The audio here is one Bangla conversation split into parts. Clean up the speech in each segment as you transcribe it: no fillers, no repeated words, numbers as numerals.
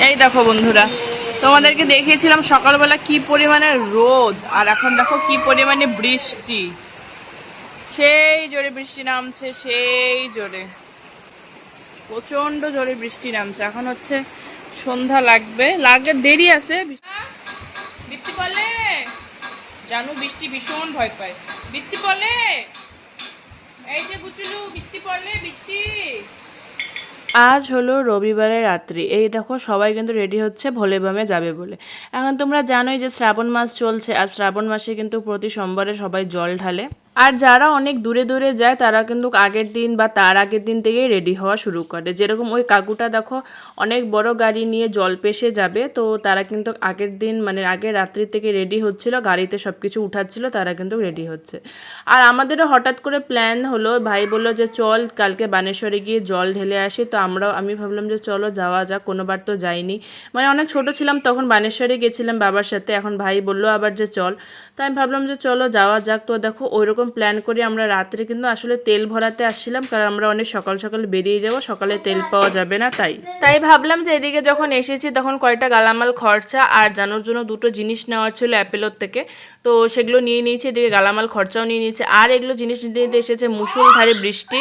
এই দেখো বন্ধুরা, তোমাদেরকে দেখিয়েছিলাম সকালবেলা কি পরিমাণে রোদ, আর এখন দেখো কি পরিমাণে বৃষ্টি। সেই জোরে বৃষ্টি নামছে, সেই জোরে, প্রচন্ড জোরে বৃষ্টি নামছে। এখন হচ্ছে সন্ধ্যা লাগে দেরি আছে। বৃষ্টি পড়লে জানু বৃষ্টি ভীষণ ভয় পায়। বৃষ্টি পড়লে এই যে গুচুলু, বৃষ্টি পড়লে বৃষ্টি। আজ হলো রবিবারের রাত্রি। এই দেখো সবাই কিন্তু রেডি হচ্ছে ভোলেবামে যাবে বলে। এখন তোমরা জানোই যে শ্রাবণ মাস চলছে, আর শ্রাবণ মাসে কিন্তু প্রতি সোমবারে সবাই জল ঢালে। আর যারা অনেক দূরে দূরে যায় তারা কিন্তু আগের দিন বা তার আগের দিন থেকেই রেডি হওয়া শুরু করে। যেরকম ওই কাকুটা দেখো অনেক বড় গাড়ি নিয়ে জল পেশে যাবে, তো তারা কিন্তু আগের দিন মানে আগের রাত্রি থেকে রেডি হচ্ছিল, গাড়িতে সব কিছু উঠাচ্ছিল, তারা কিন্তু রেডি হচ্ছে। আর আমাদেরও হঠাৎ করে প্ল্যান হলো, ভাই বললো যে চল কালকে বানেশ্বরে গিয়ে জল ঢেলে আসি। তো আমি ভাবলাম যে চলো যাওয়া যাক, কোনোবার তো যাইনি, মানে অনেক ছোট ছিলাম তখন বানেশ্বরে গেছিলাম বাবার সাথে। এখন ভাই বললো আবার যে চল, তো আমি ভাবলাম যে চলো যাওয়া যাক। তো দেখো ওইরকম প্ল্যান করি আমরা রাত্রে কিন্তু আসলে তেল ভরাতে আসছিলাম, কারণ আমরা অনেক সকাল সকাল বেরিয়ে যাব, সকালে তেল পাওয়া যাবে না। তাই ভাবলাম যে এদিকে যখন এসেছি তখন কয়টা গালামাল খরচা আর জানোর জন্য দুটো জিনিস নেওয়ার ছিল অ্যাপেলোর থেকে, তো সেগুলো নিয়ে নিয়েছি। এদিকে গালামাল খরচাও নিয়ে নিয়েছি। আর এগুলো জিনিস নিতে নিতে এসেছে মুষলধারে বৃষ্টি।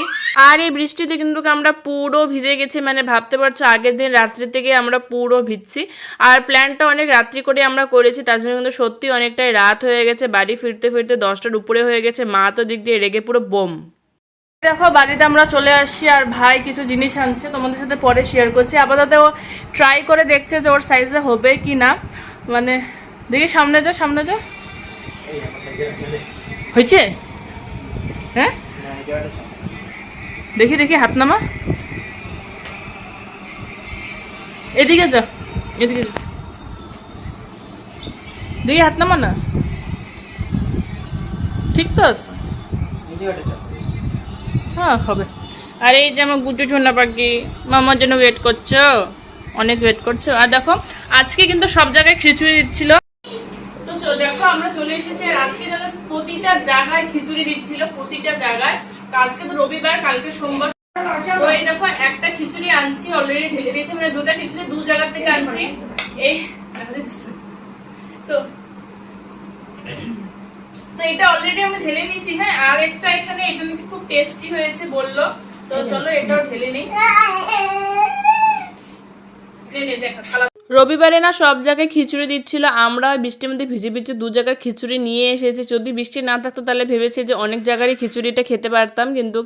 আর এই বৃষ্টিতে কিন্তু আমরা পুরো ভিজে গেছি, মানে ভাবতে পারছো আগের দিন রাত্রি থেকে আমরা পুরো ভিজছি। আর প্ল্যানটা অনেক রাত্রি করে আমরা করেছি, তার জন্য কিন্তু সত্যি অনেকটাই রাত হয়ে গেছে। বাড়ি ফিরতে ফিরতে 10টার উপরে হয়ে গেছে। মা তো দিক দিয়ে রেগে পুরো বোম। দেখো বাড়িতে আমরা চলে আসছি, আর ভাই কিছু জিনিস আনছে, তোমাদের সাথে পরে শেয়ার করছি। আপাতত ও ট্রাই করে দেখছে যে ওর সাইজে হবে কি না। মানে দেখি, সামনে যাও সামনে যাও। হয়েছে? হ্যাঁ দেখি দেখি, হাত নামা, এদিকে যা, এদিকে যা, দেখি হাত নামা না, ঠিক তো আছে? হ্যাঁ হবে। আর এই যে আমার গুড্ডু ছোনা পাখি, মামার জন্য ওয়েট করছো, অনেক ওয়েট করছো। আর দেখো আজকে কিন্তু সব জায়গায় খিচুড়ি দিচ্ছিল। তো দেখো আমরা চলে এসেছি, আর আজকে যেন প্রতিটা জায়গায় খিচুড়ি দিচ্ছিল, প্রতিটা জায়গায়। তো আজকে তো রবিবার, কালকে সোমবার। তো এই দেখো একটা খিচুড়ি আনছি, অলরেডি ঢেলে দিয়েছি, মানে দুটা খিচুড়ি দু জায়গা থেকে আনছি। এই তো তো এটা অলরেডি আমি ঢেলে নিয়েছি। হ্যাঁ, আর একটা এখানে, এটা নাকি খুব টেস্টি হয়েছে বললো, তো চলো এটাও ঢেলে নিই। রবিবারে না সব জায়গায় খিচুড়ি দিচ্ছিল, আমরা বৃষ্টির মধ্যে ভিজে ভিজে দু জায়গার খিচুড়ি নিয়ে এসেছি। যদি বৃষ্টি না থাকতো তাহলে ভেবেছি যে অনেক জায়গারই খিচুড়িটা খেতে পারতাম, কিন্তু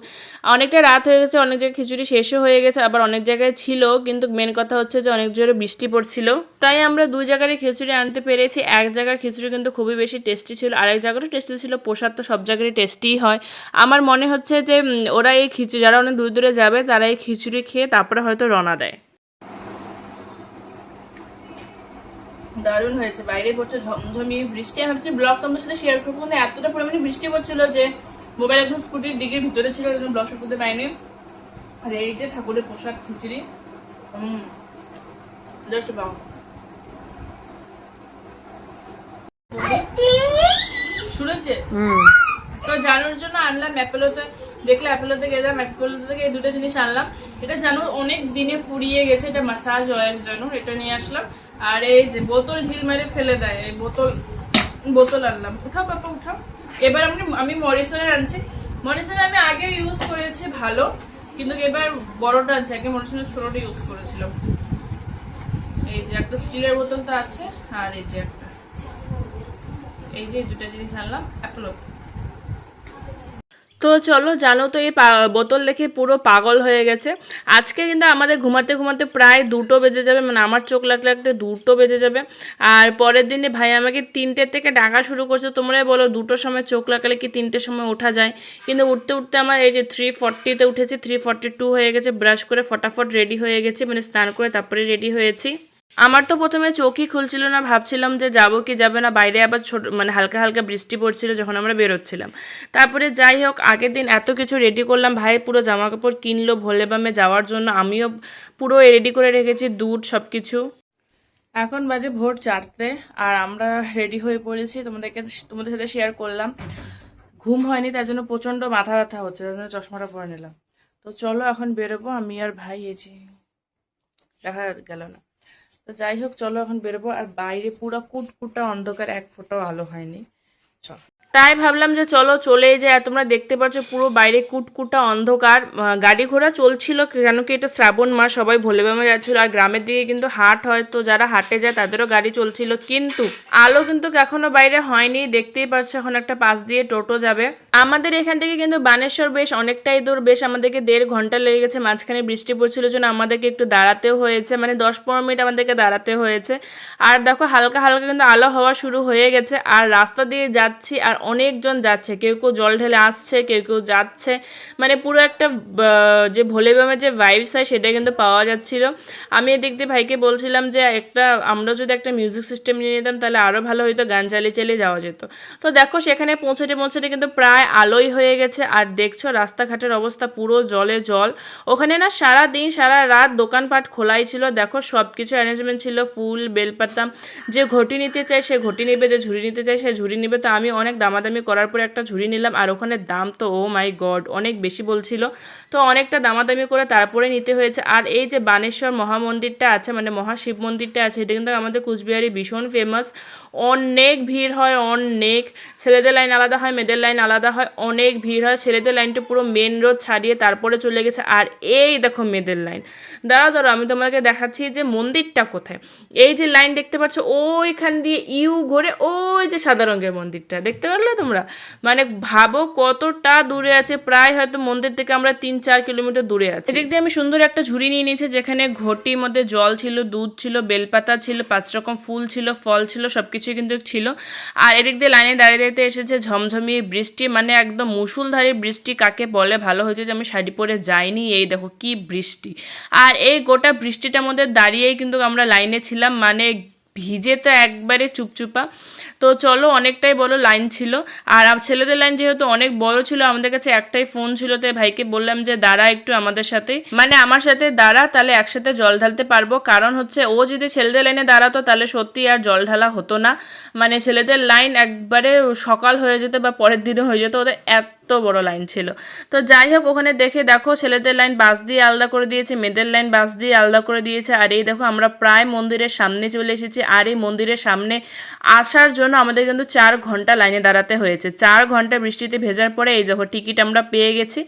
অনেকটা রাত হয়ে গেছে, অনেক জায়গায় খিচুড়ি শেষও হয়ে গেছে, আবার অনেক জায়গায় ছিল, কিন্তু মেন কথা হচ্ছে যে অনেক জোরে বৃষ্টি পড়ছিল। তাই আমরা দুই জায়গারই খিচুড়ি আনতে পেরেছি। এক জায়গার খিচুড়ি কিন্তু খুবই বেশি টেস্টি ছিল, আরেক জায়গারও টেস্টি ছিল। প্রসাদ তো সব জায়গারই টেস্টিই হয়। আমার মনে হচ্ছে যে ওরা এই খিচুড়ি, যারা অনেক দূরে দূরে যাবে তারা এই খিচুড়ি খেয়ে তারপরে হয়তো রওনা দেয়। দারুণ হয়েছে। বাইরে পড়ছে ঝমঝমিয়ে বৃষ্টি। আমি ভাবছি ব্লগ তোমাদের সাথে শেয়ার করবো, কিন্তু এতটা পরিমাণে বৃষ্টি পড়ছিল যে মোবাইল একদম স্কুটির দিকের ভিতরে ছিল, একদম ব্লগ শুট করতে পাইনি। আর এই যে ঠাকুরের প্রসাদ খিচুড়ি, জাস্ট পাও। শুনেছে তো জানোর জন্য আনলাম অ্যাপেলোতে, দেখলে অ্যাপেলোতে গেলাম, অ্যাপেলোতে থেকে এই দুটো জিনিস আনলাম। এটা জানো অনেক দিনে ফুরিয়ে গেছে, এটা মাসাজ অয়েল জানো, এটা নিয়ে আসলাম। আর এই যে বোতল ঢিল মেরে ফেলে দেয়, এই বোতল আনলাম। উঠাও পাপা উঠাও। এবার আমি মরিসনের আনছি। মরিসনের আমি আগে ইউজ করেছি ভালো, কিন্তু এবার বড়টা আনছি, আগে মরিসনের ছোটটা ইউজ করেছিলাম। এই যে একটা স্টিলের বোতলটা আছে, আর এই যে একটা, এই যে দুটা জিনিস আনলাম অ্যাপেলো। তো চলো, জানো তো এই বোতল দেখে পুরো পাগল হয়ে গেছে। আজকে কিন্তু আমাদের ঘুমাতে ঘুমাতে প্রায় 2টো বেজে যাবে, মানে আমার চোখ লাগতে লাগতে 2টো বেজে যাবে। আর পরের দিনে ভাই আমাকে 3টের থেকে ডাকা শুরু করছে। তোমরাই বলো 2টোর সময় চোখ লাগালে কি 3টের সময় ওঠা যায়? কিন্তু উঠতে উঠতে আমার এই যে 3:40-তে উঠেছি, 3:42 হয়ে গেছে। ব্রাশ করে ফটাফট রেডি হয়ে গেছি, মানে স্নান করে তারপরে রেডি হয়েছি। আমার তো প্রথমে চোখই খুলছিল না, ভাবছিলাম যে যাবো কি যাবে না। বাইরে আবার মানে হালকা হালকা বৃষ্টি পড়ছিল যখন আমরা বেরোচ্ছিলাম। তারপরে যাই হোক, আগের দিন এত কিছু রেডি করলাম, ভাই পুরো জামা কাপড় কিনলো ভোলেবামে যাওয়ার জন্য, আমিও পুরো রেডি করে রেখেছি, দুধ সব কিছু। এখন বাজে ভোর 4টে, আর আমরা রেডি হয়ে পড়েছি। তোমাদের সাথে শেয়ার করলাম। ঘুম হয়নি, তার জন্য প্রচণ্ড মাথা ব্যথা হচ্ছে, তার জন্য চশমাটা পরে নিলাম। তো চলো এখন বেরোবো, আমি আর ভাই। এই যে দেখা গেল না। তো যাই হোক চলো এখন বেরোবো। আর বাইরে পুরো কুটকুটা অন্ধকার, এক ফোঁটাও আলো হয়নি। চল, তাই ভাবলাম যে চলো চলেই যায়। আর তোমরা দেখতে পাচ্ছ পুরো বাইরে কুটকুটা অন্ধকার, গাড়ি ঘোড়া চলছিল, কেন কি এটা শ্রাবণ মাস, সবাই ভোলে বামে যাচ্ছিল। আর গ্রামের দিকে কিন্তু হাট হয়, তো যারা হাটে যায় তাদেরও গাড়ি চলছিল, কিন্তু আলো কিন্তু এখনো বাইরে হয়নি। দেখতেই পাচ্ছ এখন একটা পাশ দিয়ে টোটো যাবে। আমাদের এখান থেকে কিন্তু বানেশ্বর বেশ অনেকটাই দূর, বেশ আমাদেরকে 1.5 ঘন্টা লেগে গেছে। মাঝখানে বৃষ্টি পড়ছিল জন্য আমাদেরকে একটু দাঁড়াতেও হয়েছে, মানে 10-15 মিনিট আমাদেরকে দাঁড়াতে হয়েছে। আর দেখো হালকা হালকা কিন্তু আলো হওয়া শুরু হয়ে গেছে। আর রাস্তা দিয়ে যাচ্ছি আর অনেকজন যাচ্ছে, কেউ কেউ জল ঢেলে আসছে, কেউ কেউ যাচ্ছে, মানে পুরো একটা যে ভোলে বামের যে ভাইবস হয় সেটা কিন্তু পাওয়া যাচ্ছিল। আমি এদিক দিয়ে ভাইকে বলছিলাম যে আমরা যদি একটা মিউজিক সিস্টেম নিয়ে নিতাম তাহলে আরও ভালো হতো, গান চালিয়ে চালিয়ে যাওয়া যেত। তো দেখো সেখানে পৌঁছতে পৌঁছতে কিন্তু প্রায় আলোই হয়ে গেছে। আর দেখছো রাস্তাঘাটের অবস্থা পুরো জলে জল। ওখানে না সারা দিন সারা রাত দোকানপাট খোলাই ছিল। দেখো সব কিছু অ্যারেঞ্জমেন্ট ছিল, ফুল বেলপাতা, যে ঘটি নিতে চাই সে ঘটি নেবে, যে ঝুড়ি নিতে চাই সে ঝুড়ি নেবে। তো আমি অনেক দামাদামি করার পরে একটা ঝুড়ি নিলাম। আর ওখানে দাম তো ও মাই গড অনেক বেশি বলছিল, তো অনেকটা দামাদামি করে তারপরে নিতে হয়েছে। আর এই যে বানেশ্বর মহামন্দিরটা আছে, মানে মহাশিব মন্দিরটা আছে, এটা কিন্তু আমাদের কুচবিহারে ভীষণ ফেমাস। অনেক ভিড় হয়, অনেক। ছেলেদের লাইন আলাদা হয়, মেয়েদের লাইন আলাদা হয়, অনেক ভিড় হয়। ছেলেদের লাইনটা পুরো মেন রোড ছাড়িয়ে তারপরে চলে গেছে। আর এই দেখো মেয়েদের লাইন। দাঁড়াও দাঁড়াও আমি তোমাকে দেখাচ্ছি যে মন্দিরটা কোথায়। এই যে লাইন দেখতে পাচ্ছ ওইখান দিয়ে ইউ ঘুরে ওই যে সাদা রঙের মন্দিরটা দেখতে পারলে তোমরা, মানে ভাবো কতটা দূরে আছে। প্রায় হয়তো মন্দির থেকে আমরা 3-4 কিলোমিটার দূরে আছি। এদিক দিয়ে আমি সুন্দর একটা ঝুড়ি নিয়ে নিয়েছি, যেখানে ঘটির মধ্যে জল ছিল, দুধ ছিল, বেলপাতা ছিল, 5 রকম ফুল ছিল, ফল ছিল, সব কিছুই কিন্তু ছিল। আর এদিক দিয়ে লাইনে দাঁড়িয়ে দাঁড়িয়ে এসেছে ঝমঝমিয়ে বৃষ্টি, মানে একদম মুষলধারে বৃষ্টি কাকে বলে। ভালো হয়েছে যে আমি শাড়ি পরে যাইনি। এই দেখো কি বৃষ্টি। আর এই গোটা বৃষ্টিটার মধ্যে দাঁড়িয়েই কিন্তু আমরা লাইনে ছিলাম, মানে ভিজে তো একবারে চুপচুপা। তো চলো অনেকটাই বড় লাইন ছিল। আর ছেলেদের লাইন যেহেতু অনেক বড় ছিল, আমাদের কাছে একটাই ফোন ছিল, তাই ভাইকে বললাম যে দাঁড়া একটু আমাদের সাথে, মানে আমার সাথে দাঁড়া, তাহলে একসাথে জল ঢালতে পারবো। কারণ হচ্ছে ও যদি ছেলেদের লাইনে দাঁড়াতো তাহলে সত্যি আর জল ঢালা হতো না, মানে ছেলেদের লাইন একবারে সকাল হয়ে যেত বা পরের দিনও হয়ে যেত, ওদের এত বড় লাইন ছিল। তো যাই হোক ওখানে দেখো ছেলেদের লাইন বাস দিয়ে আলাদা করে দিয়েছে, মেয়েদের লাইন বাস দিয়ে আলাদা করে দিয়েছে। আর এই দেখো আমরা প্রায় মন্দিরের সামনে চলে এসেছি। আর এই মন্দিরের সামনে আসার জন্য আমাদের কিন্তু 4 ঘন্টা লাইনে দাঁড়াতে হয়েছে। 4 ঘন্টা বৃষ্টিতে ভেজার পরে এই দেখো টিকিট আমরা পেয়ে গেছি।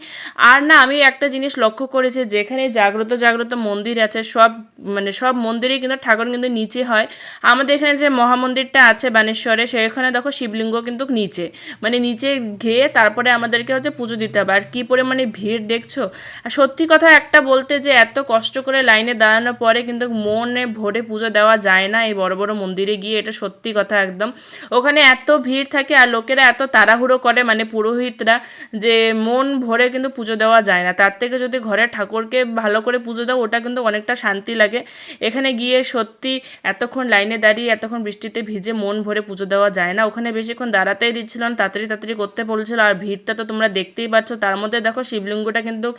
আর না আমি একটা জিনিস লক্ষ্য করেছি, যেখানে জাগ্রত জাগ্রত মন্দির আছে সব মন্দিরেই কিন্তু ঠাকুর কিন্তু নিচে হয়। আমাদের এখানে যে মহামন্দিরটা আছে বানেশ্বরে, সেখানে দেখো শিবলিঙ্গ কিন্তু নিচে, মানে নিচে গিয়ে তারপরে আমাদেরকে হচ্ছে পুজো দিতে হবে। আর কী পরিমাণে ভিড় দেখছো। আর সত্যি কথা একটা বলতে, যে এত কষ্ট করে লাইনে দাঁড়ানোর পরে কিন্তু মনে ভরে পুজো দেওয়া যায় না এই বড় বড় মন্দিরে গিয়ে, এটা সত্যি কথা একদম। ওখানে এত ভিড় থাকে আর লোকেরা এত তাড়াহুড়ো করে, মানে পুরোহিতরা, যে মন ভরে কিন্তু পুজো দেওয়া যায় না। তার থেকে যদি ঘরের ঠাকুরকে ভালো করে পুজো দাও ওটা কিন্তু অনেকটা শান্তি লাগে। এখানে গিয়ে সত্যি এতক্ষণ লাইনে দাঁড়িয়ে এতক্ষণ বৃষ্টিতে ভিজে মন ভরে পুজো দেওয়া যায় না। ওখানে বেশিক্ষণ দাঁড়াতেই দিচ্ছিল না, তাড়াতাড়ি তাড়াতাড়ি করতে বলছিল। আর ভিড়টা তো তোমরা দেখতেই পাচ্ছ। তার মধ্যে দেখো শিবলিঙ্গটা কিন্তু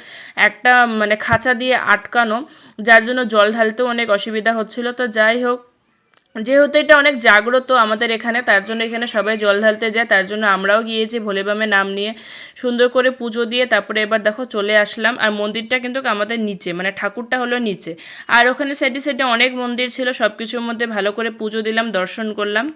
একটা মানে খাঁচা দিয়ে আটকানো, যার জন্য জল ঢালতেও অনেক অসুবিধা হচ্ছিল। তো যাই হোক, যেহেতু এটা অনেক জাগ্রত আমাদের এখানে, তার জন্য এখানে সবাই জল ঢালতে যায়, তার জন্য আমরাও গিয়েছি ভোলেবামে নাম নিয়ে সুন্দর করে পুজো দিয়ে তারপরে এবার দেখো চলে আসলাম। আর মন্দিরটা কিন্তু আমাদের নিচে, মানে ঠাকুরটা হলো নিচে। আর ওখানে সাইডে সাইডে অনেক মন্দির ছিল, সব কিছুর মধ্যে ভালো করে পুজো দিলাম, দর্শন করলাম।